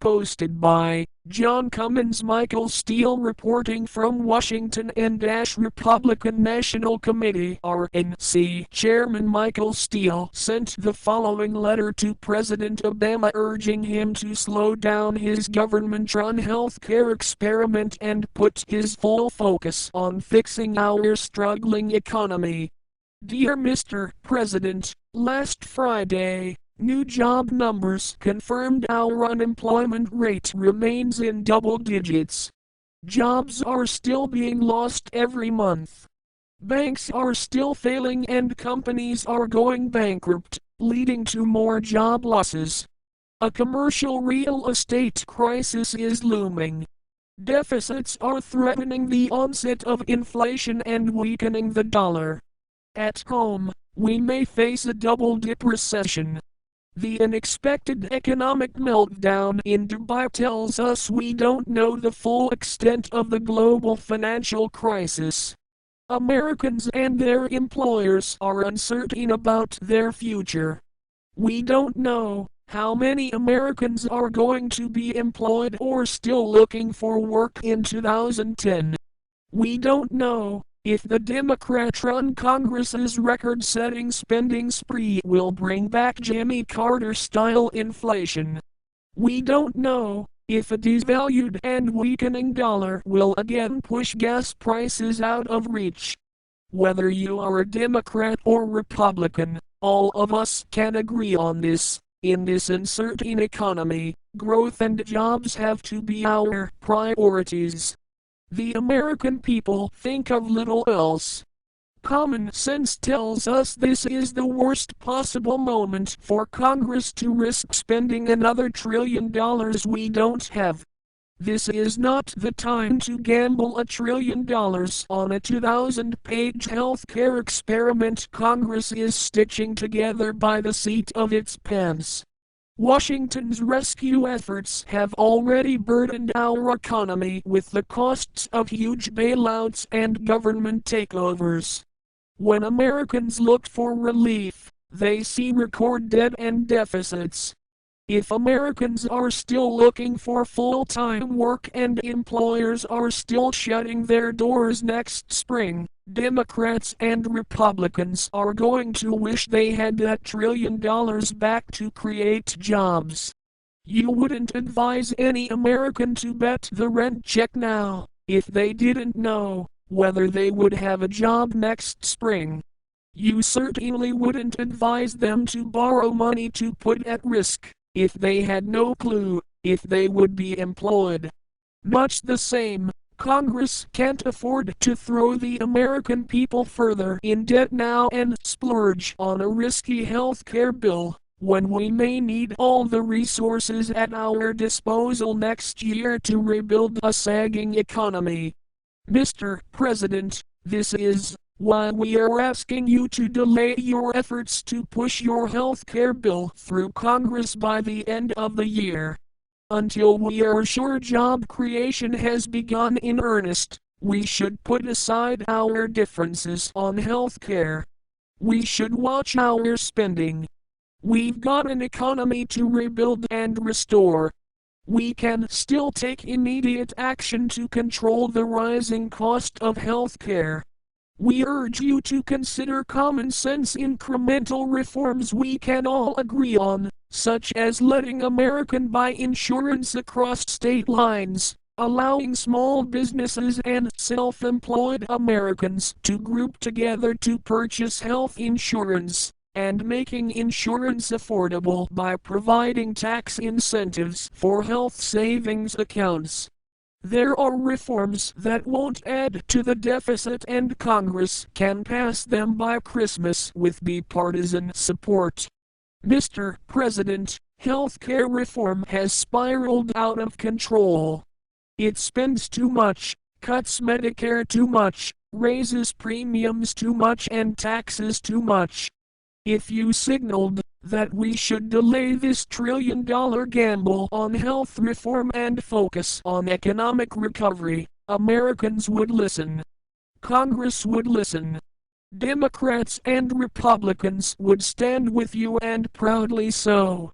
posted by John Cummins. Michael Steele reporting from Washington. Republican National Committee (RNC) Chairman Michael Steele sent the following letter to President Obama urging him to slow down his government-run healthcare experiment and put his full focus on fixing our struggling economy. Dear Mr. President, last Friday, new job numbers confirmed our unemployment rate remains in double digits. Jobs are still being lost every month. Banks are still failing and companies are going bankrupt, leading to more job losses. A commercial real estate crisis is looming. Deficits are threatening the onset of inflation and weakening the dollar. At home, we may face a double-dip recession. The unexpected economic meltdown in Dubai tells us we don't know the full extent of the global financial crisis. Americans and their employers are uncertain about their future. We don't know how many Americans are going to be employed or still looking for work in 2010. We don't know if the Democrat-run Congress's record-setting spending spree will bring back Jimmy Carter-style inflation. We don't know if a devalued and weakening dollar will again push gas prices out of reach. Whether you are a Democrat or Republican, all of us can agree on this. In this uncertain economy, growth and jobs have to be our priorities. The American people think of little else. Common sense tells us this is the worst possible moment for Congress to risk spending another $1 trillion we don't have. This is not the time to gamble $1 trillion on a 2,000-page healthcare experiment Congress is stitching together by the seat of its pants. Washington's rescue efforts have already burdened our economy with the costs of huge bailouts and government takeovers. When Americans look for relief, they see record debt and deficits. If Americans are still looking for full-time work and employers are still shutting their doors next spring, Democrats and Republicans are going to wish they had that $1 trillion back to create jobs. You wouldn't advise any American to bet the rent check now, if they didn't know whether they would have a job next spring. You certainly wouldn't advise them to borrow money to put at risk, if they had no clue if they would be employed. Much the same, Congress can't afford to throw the American people further in debt now and splurge on a risky health care bill, when we may need all the resources at our disposal next year to rebuild a sagging economy. Mr. President, this is why we are asking you to delay your efforts to push your health care bill through Congress by the end of the year. Until we are sure job creation has begun in earnest, we should put aside our differences on health care. We should watch our spending. We've got an economy to rebuild and restore. We can still take immediate action to control the rising cost of health care. We urge you to consider common sense incremental reforms we can all agree on, such as letting Americans buy insurance across state lines, allowing small businesses and self-employed Americans to group together to purchase health insurance, and making insurance affordable by providing tax incentives for health savings accounts. There are reforms that won't add to the deficit and Congress can pass them by Christmas with bipartisan support. Mr. President, healthcare reform has spiraled out of control. It spends too much, cuts Medicare too much, raises premiums too much and taxes too much. If you signaled that we should delay this $1 trillion gamble on health reform and focus on economic recovery, Americans would listen. Congress would listen. Democrats and Republicans would stand with you and proudly so.